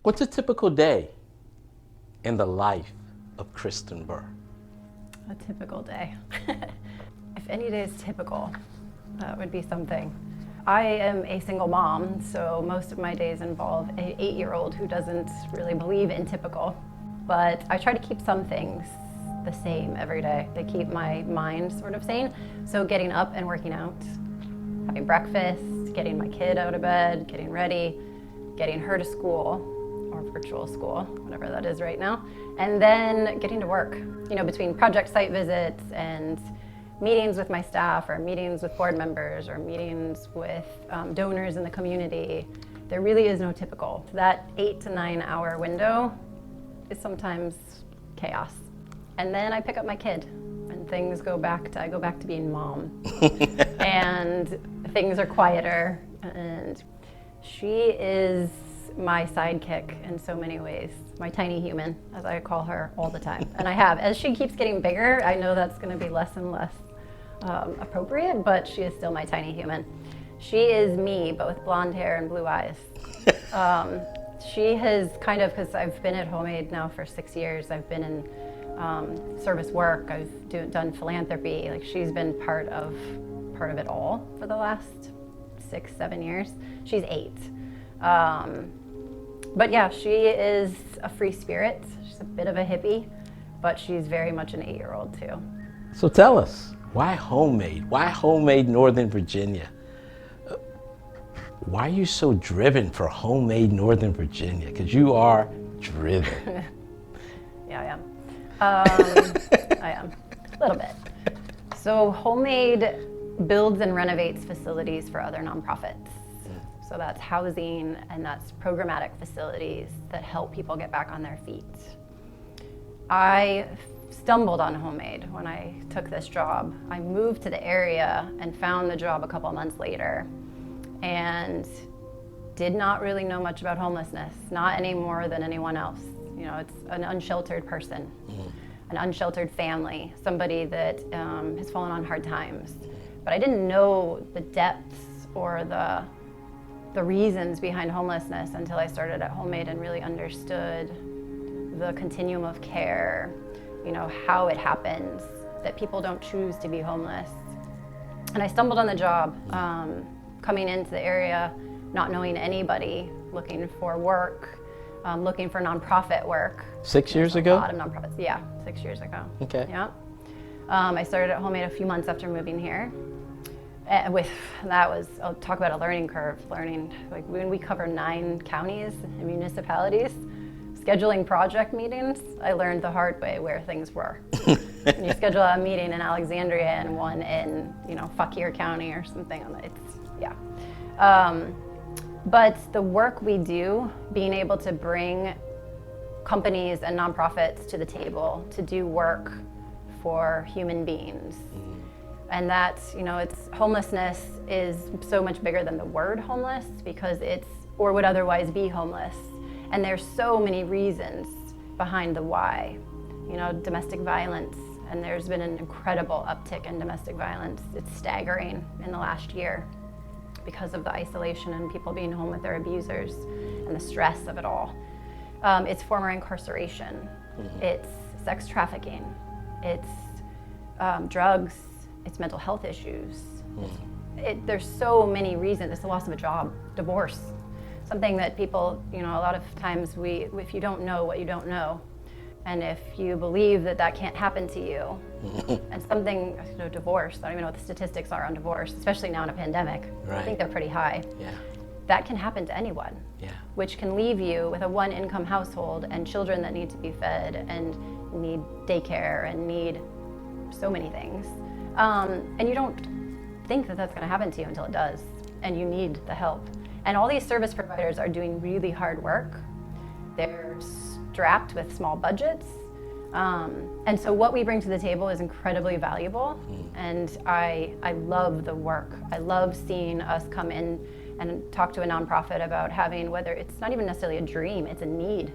What's a typical day in the life of Kristyn Burr? A typical day. If any day is typical, that would be something. I am a single mom, so most of my days involve an 8-year-old who doesn't really believe in typical. But I try to keep some things the same every day. They keep my mind sort of sane. So getting up and working out, having breakfast, getting my kid out of bed, getting ready, getting her to school, or virtual school, whatever that is right now, and then getting to work. You know, between project site visits and meetings with my staff, or meetings with board members, or meetings with donors in the community, there really is no typical. That 8 to 9 hour window is sometimes chaos. And then I pick up my kid, and things go back to, I go back to being mom. And things are quieter, and she is my sidekick in so many ways. My tiny human, as I call her all the time. And I have. As she keeps getting bigger, I know that's going to be less and less appropriate, but she is still my tiny human. She is me, both blonde hair and blue eyes. She has kind of, because I've been at HomeAid now for 6 years, I've been in service work, I've done philanthropy. Like, she's been part of it all for the last 6-7 years. She's 8. But yeah, she is a free spirit. She's a bit of a hippie, but she's very much an 8-year-old too. So tell us, why HomeAid? Why HomeAid Northern Virginia? Why are you so driven for HomeAid Northern Virginia? Because you are driven. Yeah, I am. I am, a little bit. So HomeAid builds and renovates facilities for other nonprofits. So that's housing, and that's programmatic facilities that help people get back on their feet. I stumbled on HomeAid when I took this job. I moved to the area and found the job a couple of months later, and did not really know much about homelessness, not any more than anyone else. You know, it's an unsheltered person, an unsheltered family, somebody that has fallen on hard times. But I didn't know the depths or the reasons behind homelessness until I started at HomeAid and really understood the continuum of care, you know, how it happens, that people don't choose to be homeless. And I stumbled on the job, coming into the area, not knowing anybody, looking for work, looking for nonprofit work. 6 years ago? A lot of nonprofits, yeah, 6 years ago. Okay. Yeah. I started at HomeAid a few months after moving here. I'll talk about a learning curve, like when we cover 9 counties and municipalities, scheduling project meetings, I learned the hard way where things were. When you schedule a meeting in Alexandria and one in, you know, Fauquier County or something, but the work we do, being able to bring companies and nonprofits to the table to do work for human beings. And that, you know, homelessness is so much bigger than the word homeless, because or would otherwise be homeless. And there's so many reasons behind the why. You know, domestic violence, and there's been an incredible uptick in domestic violence. It's staggering in the last year because of the isolation and people being home with their abusers and the stress of it all. It's former incarceration, it's sex trafficking, it's drugs, it's mental health issues. There's so many reasons. It's the loss of a job, divorce, something that people, you know, a lot of times if you don't know what you don't know, and if you believe that can't happen to you, and something, you know, divorce, I don't even know what the statistics are on divorce, especially now in a pandemic. Right. I think they're pretty high. Yeah. That can happen to anyone. Yeah. Which can leave you with a 1-income household and children that need to be fed and need daycare and need so many things. And you don't think that that's going to happen to you until it does, and you need the help. And all these service providers are doing really hard work. They're strapped with small budgets. And so what we bring to the table is incredibly valuable. And I love the work. I love seeing us come in and talk to a nonprofit about having, whether it's not even necessarily a dream, it's a need.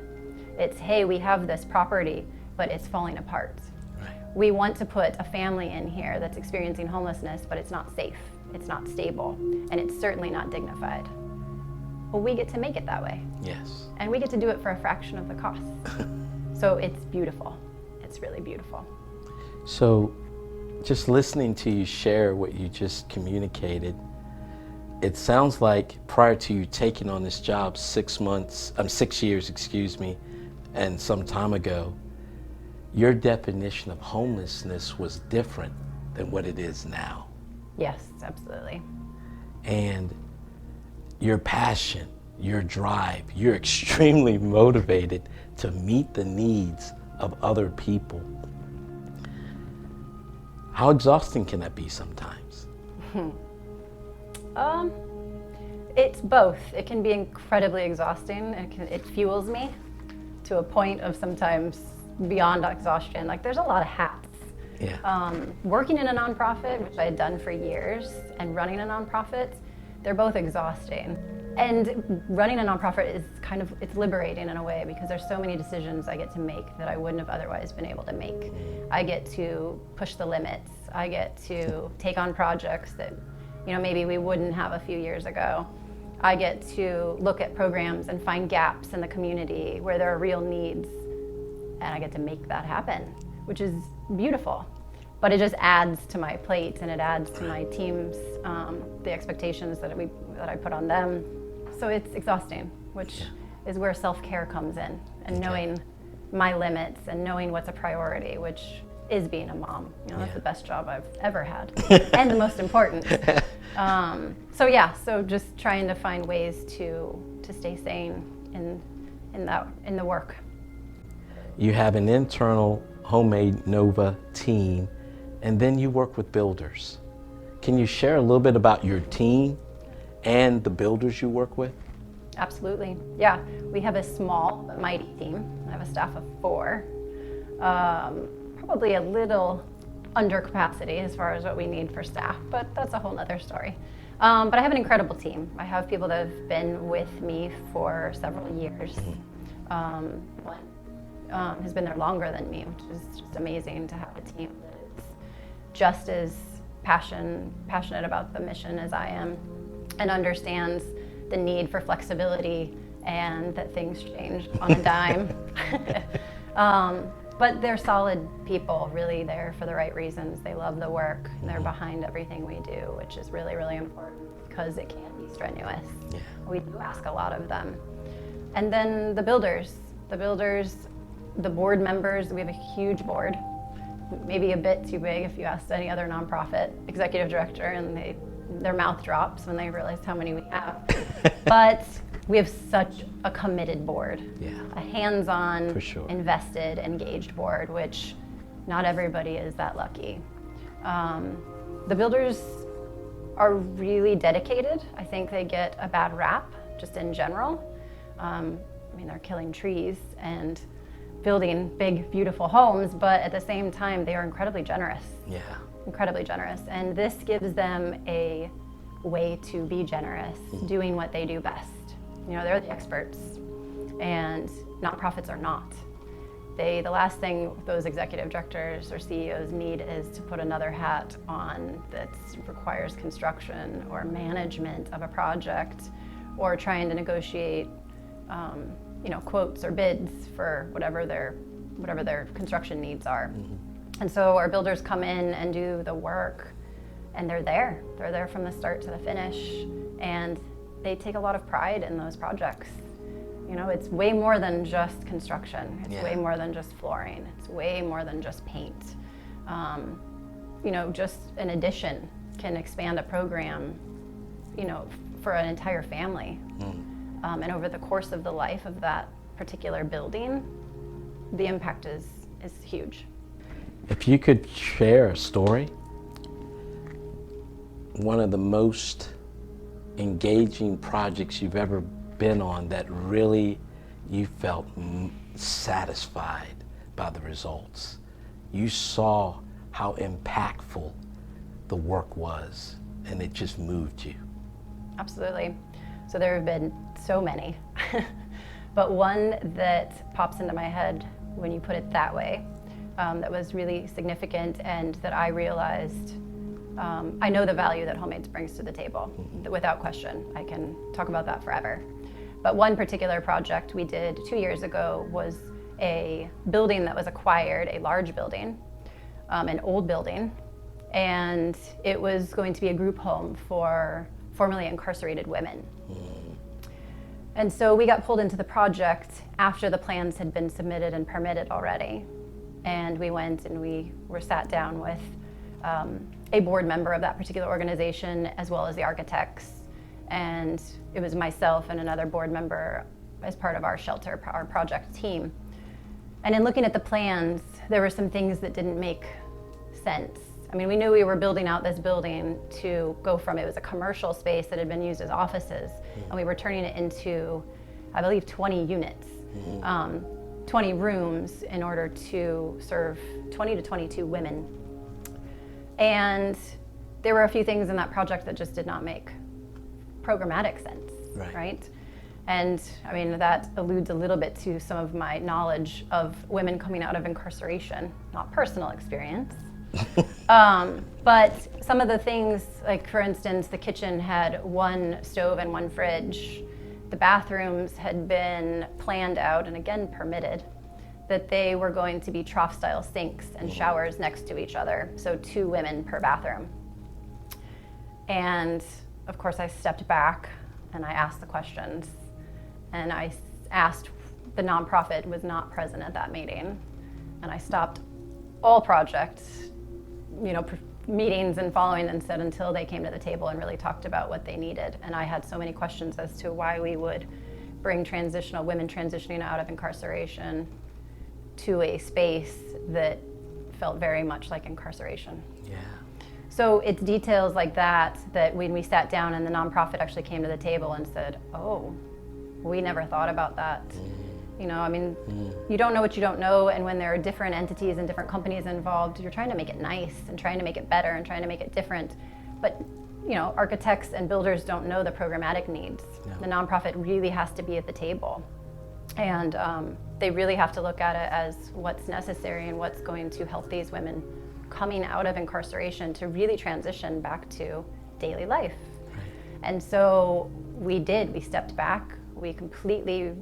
It's, hey, we have this property, but it's falling apart. We want to put a family in here that's experiencing homelessness, but it's not safe, it's not stable, and it's certainly not dignified. well, we get to make it that way. Yes. And we get to do it for a fraction of the cost. So it's beautiful. It's really beautiful. So just listening to you share what you just communicated, it sounds like prior to you taking on this job 6 years, and some time ago, your definition of homelessness was different than what it is now. Yes, absolutely. And your passion, your drive, you're extremely motivated to meet the needs of other people. How exhausting can that be sometimes? It's both. It can be incredibly exhausting. It fuels me to a point of sometimes beyond exhaustion. Like, there's a lot of hats. Yeah. Working in a nonprofit, which I had done for years, and running a nonprofit, they're both exhausting. And running a nonprofit is it's liberating in a way, because there's so many decisions I get to make that I wouldn't have otherwise been able to make. I get to push the limits. I get to take on projects that, maybe we wouldn't have a few years ago. I get to look at programs and find gaps in the community where there are real needs, and I get to make that happen, which is beautiful. But it just adds to my plate, and it adds to my team's, the expectations that I put on them. So it's exhausting, which is where self-care comes in, and knowing my limits and knowing what's a priority, which is being a mom. That's the best job I've ever had, and the most important. So just trying to find ways to stay sane in the work. You have an internal HomeAid Nova team, and then you work with builders. Can you share a little bit about your team and the builders you work with? Absolutely. Yeah, we have a small but mighty team. I have a staff of 4. Probably a little under capacity as far as what we need for staff, but that's a whole nother story. But I have an incredible team. I have people that have been with me for several years. One has been there longer than me, which is just amazing to have a team that is just as passionate about the mission as I am, and understands the need for flexibility and that things change on a dime. But they're solid people, really there for the right reasons. They love the work, and they're behind everything we do, which is really, really important, because it can be strenuous. Yeah. We do ask a lot of them. And then the builders, the board members, we have a huge board, maybe a bit too big if you asked any other nonprofit executive director, and their mouth drops when they realize how many we have. But we have such a committed board, a hands-on, For sure. invested, engaged board, which not everybody is that lucky. The builders are really dedicated. I think they get a bad rap just in general. They're killing trees and building big, beautiful homes, but at the same time, they are incredibly generous. Yeah. Incredibly generous. And this gives them a way to be generous, doing what they do best. They're the experts, and nonprofits are not. The last thing those executive directors or CEOs need is to put another hat on that requires construction or management of a project, or trying to negotiate quotes or bids for whatever their construction needs are. And so our builders come in and do the work, and they're there from the start to the finish, and they take a lot of pride in those projects. It's way more than just construction. It's way more than just flooring. It's way more than just paint. Just an addition can expand a program, for an entire family. And over the course of the life of that particular building, the impact is huge. If you could share a story, one of the most engaging projects you've ever been on that really you felt satisfied by the results. You saw how impactful the work was, and it just moved you. Absolutely. So there have been so many, but one that pops into my head when you put it that way, that was really significant, and that I realized, I know the value that HomeAid brings to the table, without question. I can talk about that forever. But one particular project we did 2 years ago was a building that was acquired, a large building, an old building, and it was going to be a group home for formerly incarcerated women. And so we got pulled into the project after the plans had been submitted and permitted already. And we went and we were sat down with a board member of that particular organization, as well as the architects. And it was myself and another board member as part of our shelter, our project team. And in looking at the plans, there were some things that didn't make sense. I mean, we knew we were building out this building to go from, it was a commercial space that had been used as offices, and we were turning it into, I believe, 20 units, 20 rooms in order to serve 20 to 22 women. And there were a few things in that project that just did not make programmatic sense, right? And I mean, that alludes a little bit to some of my knowledge of women coming out of incarceration, not personal experience. But some of the things, like for instance, the kitchen had one stove and one fridge. The bathrooms had been planned out and again permitted, that they were going to be trough-style sinks and showers next to each other, so 2 women per bathroom. And of course I stepped back and I asked the questions, and I asked, the nonprofit was not present at that meeting, and I stopped all projects, meetings and following, and said until they came to the table and really talked about what they needed. And I had so many questions as to why we would bring transitional women transitioning out of incarceration to a space that felt very much like incarceration. Yeah. So it's details like that when we sat down and the nonprofit actually came to the table and said, oh, we never thought about that. You don't know what you don't know, and when there are different entities and different companies involved, you're trying to make it nice and trying to make it better and trying to make it different. But architects and builders don't know the programmatic needs. No. The nonprofit really has to be at the table, and they really have to look at it as what's necessary and what's going to help these women coming out of incarceration to really transition back to daily life. Right. And so we stepped back, we completely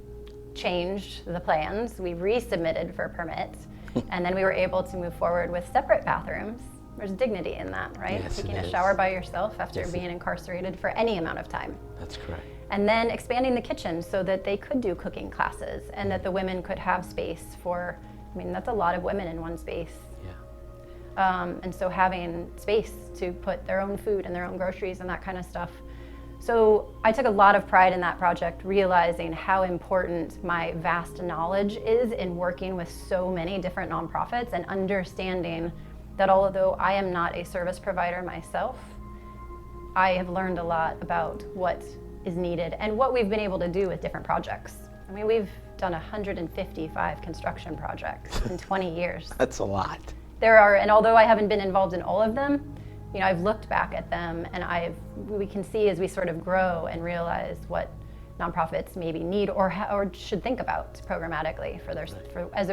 changed the plans, we resubmitted for permits, and then we were able to move forward with separate bathrooms. There's dignity in that, right? Yes, taking a shower by yourself after being incarcerated for any amount of time. That's correct. And then expanding the kitchen so that they could do cooking classes and that the women could have space for, that's a lot of women in one space. Yeah. And so having space to put their own food and their own groceries and that kind of stuff. So I took a lot of pride in that project, realizing how important my vast knowledge is in working with so many different nonprofits and understanding that although I am not a service provider myself, I have learned a lot about what is needed and what we've been able to do with different projects. We've done 155 construction projects in 20 years. That's a lot. And although I haven't been involved in all of them, I've looked back at them, and we can see as we sort of grow and realize what nonprofits maybe need or should think about programmatically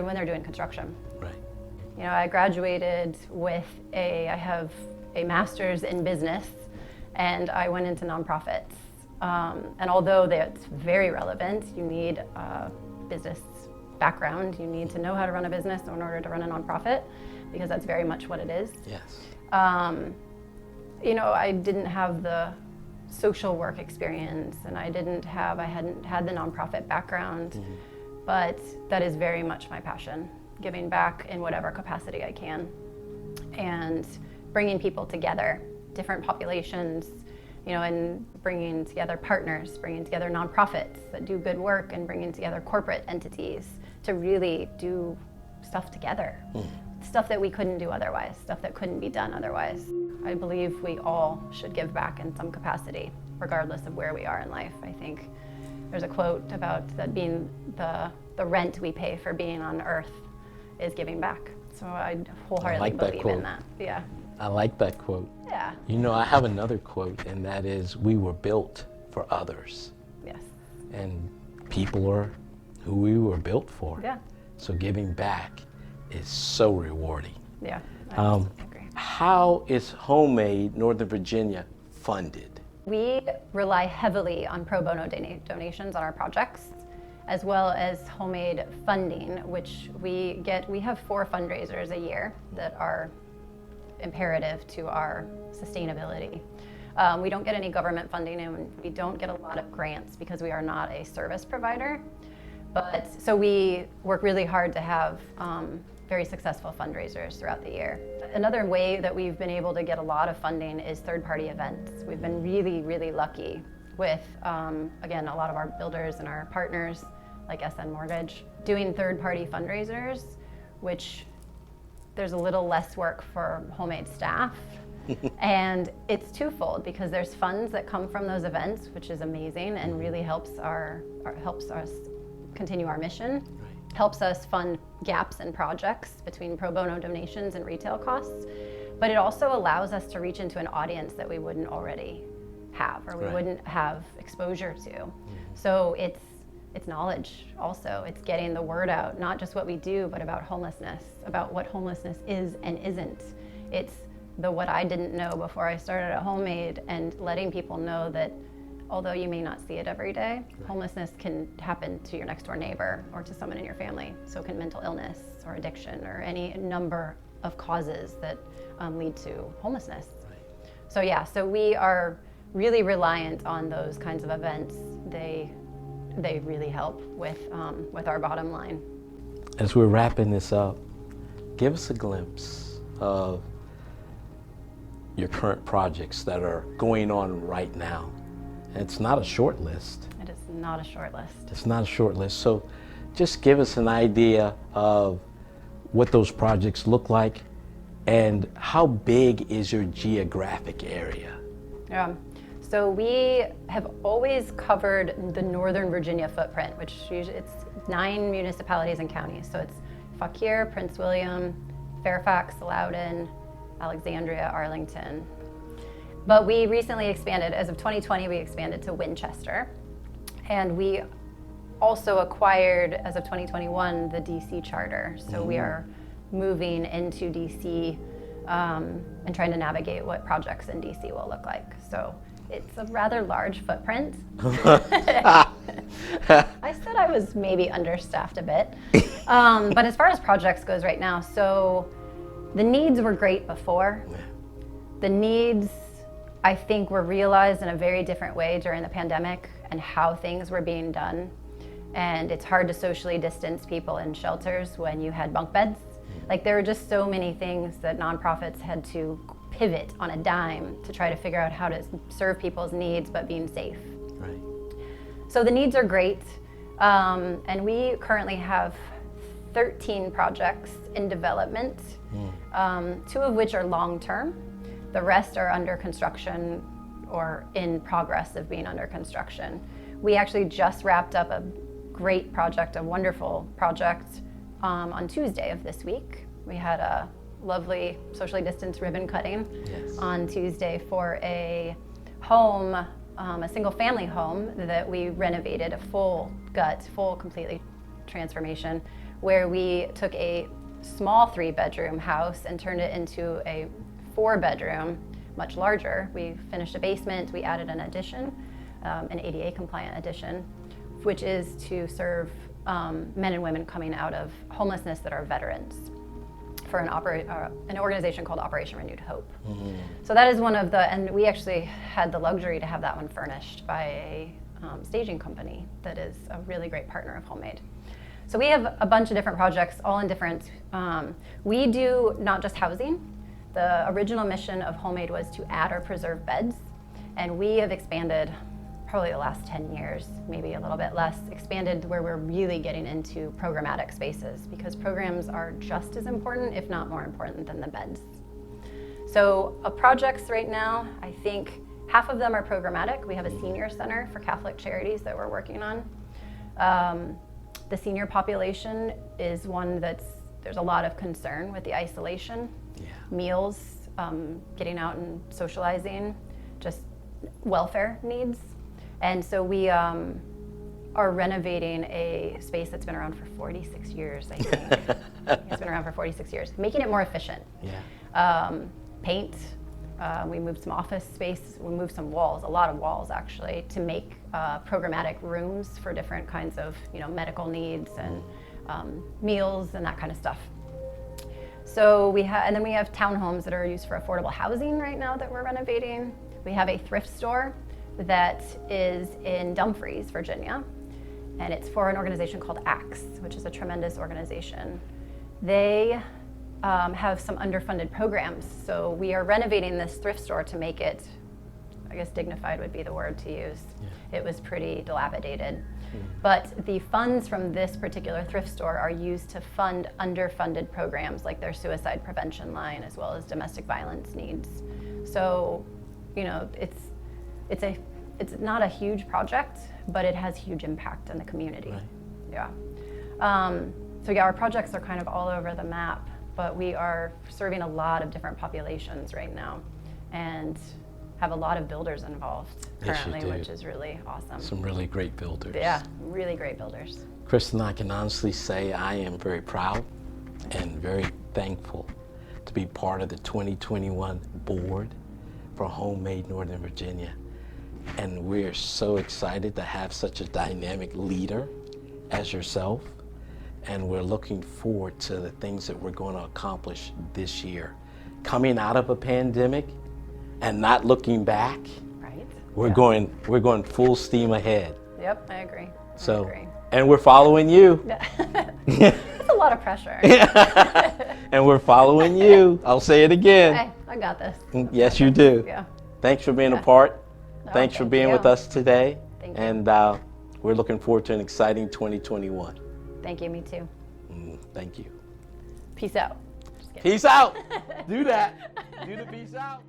when they're doing construction. Right. I graduated with I have a master's in business, and I went into nonprofits. And although that's very relevant, you need a business background. You need to know how to run a business in order to run a nonprofit, because that's very much what it is. Yes. I didn't have the social work experience, and I hadn't had the nonprofit background, but that is very much my passion, giving back in whatever capacity I can, and bringing people together, different populations, and bringing together partners, bringing together nonprofits that do good work, and bringing together corporate entities to really do stuff together. Stuff that we couldn't do otherwise, stuff that couldn't be done otherwise. I believe we all should give back in some capacity, regardless of where we are in life. I think there's a quote about that being the rent we pay for being on earth is giving back. So I wholeheartedly believe in that. Yeah. I like that quote. Yeah. I have another quote, and that is, we were built for others. Yes. And people are who we were built for. Yeah. So giving back is so rewarding. Yeah, I agree. How is HomeAid Northern Virginia funded? We rely heavily on pro bono donations on our projects, as well as HomeAid funding, which we have 4 fundraisers a year that are imperative to our sustainability. We don't get any government funding, and we don't get a lot of grants because we are not a service provider. So we work really hard to have very successful fundraisers throughout the year. Another way that we've been able to get a lot of funding is third-party events. We've been really, really lucky with, again, a lot of our builders and our partners, like SN Mortgage, doing third-party fundraisers, which there's a little less work for HomeAid staff. And it's twofold, because there's funds that come from those events, which is amazing and really helps us continue our mission, helps us fund gaps in projects between pro bono donations and retail costs, but it also allows us to reach into an audience that we wouldn't already have, or we wouldn't have exposure to. So it's knowledge also. It's getting the word out, not just what we do, but about homelessness, about what homelessness is and isn't. It's the what I didn't know before I started at HomeAid, and letting people know that although you may not see it every day, homelessness can happen to your next door neighbor or to someone in your family. So can mental illness or addiction or any number of causes that lead to homelessness. So yeah, so we are really reliant on those kinds of events. They really help with our bottom line. As we're wrapping this up, give us a glimpse of your current projects that are going on right now. And it's not a short list. It is not a short list. It's not a short list. So just give us an idea of what those projects look like and how big is your geographic area? Yeah. So we have always covered the Northern Virginia footprint, which usually it's 9 municipalities and counties. So it's Fauquier, Prince William, Fairfax, Loudoun, Alexandria, Arlington. But we recently expanded. As of 2020, we expanded to Winchester. And we also acquired, as of 2021, the DC charter. So we are moving into DC and trying to navigate what projects in DC will look like. So it's a rather large footprint. I said I was maybe understaffed a bit. But as far as projects goes right now, so the needs were great before. The needs, I think, were realized in a very different way during the pandemic and how things were being done. And it's hard to socially distance people in shelters when you had bunk beds. Like, there were just so many things that nonprofits had to pivot on a dime to try to figure out how to serve people's needs but being safe. Right. So the needs are great. And we currently have 13 projects in development, 2 of which are long-term. The rest are under construction or in progress of being under construction. We actually just wrapped up a great project, a wonderful project, on Tuesday of this week. We had a lovely socially distanced ribbon cutting on Tuesday for a home, a single family home that we renovated, a full completely transformation, where we took a small 3-bedroom house and turned it into a 4-bedroom, much larger. We finished a basement, we added an addition, an ADA compliant addition, which is to serve men and women coming out of homelessness that are veterans, for an organization called Operation Renewed Hope. So that is one of the, and we actually had the luxury to have that one furnished by a staging company that is a really great partner of HomeAid. So we have a bunch of different projects, all in different, we do not just housing. The original mission of HomeAid was to add or preserve beds, and we have expanded probably the last 10 years, maybe a little bit less, expanded where we're really getting into programmatic spaces, because programs are just as important, if not more important, than the beds. So projects right now, I think half of them are programmatic. We have a senior center for Catholic Charities that we're working on. The senior population is one there's a lot of concern with the isolation, meals, getting out and socializing, just welfare needs. And so we are renovating a space that's been around for 46 years, I think. It's been around for 46 years, making it more efficient. Paint, We moved some office space. We moved some walls, a lot of walls actually, to make programmatic rooms for different kinds of medical needs and meals and that kind of stuff. So and then we have townhomes that are used for affordable housing right now that we're renovating. We have a thrift store that is in Dumfries, Virginia, and it's for an organization called ACTS, which is a tremendous organization. They have some underfunded programs, so we are renovating this thrift store to make it, I guess dignified would be the word to use. Yeah. It was pretty dilapidated. But the funds from this particular thrift store are used to fund underfunded programs like their suicide prevention line as well as domestic violence needs. So, it's not a huge project, but it has huge impact in the community. Right. Yeah. So our projects are kind of all over the map, but we are serving a lot of different populations right now and have a lot of builders involved currently, yes, which is really awesome. Some really great builders. Yeah, really great builders. Kristyn, I can honestly say I am very proud and very thankful to be part of the 2021 board for HomeAid Northern Virginia. And we're so excited to have such a dynamic leader as yourself. And we're looking forward to the things that we're going to accomplish this year. Coming out of a pandemic and not looking back, right? We're going full steam ahead. Yep, I agree. So, and we're following you. That's a lot of pressure. And we're following you. I'll say it again. Hey, I got this. Yes, you do. Yeah. Thanks for being a part. No, Thanks for being with us today. Thank you. And we're looking forward to an exciting 2021. Thank you, me too. Thank you. Peace out. Just kidding. Peace out. Do that. Do the peace out.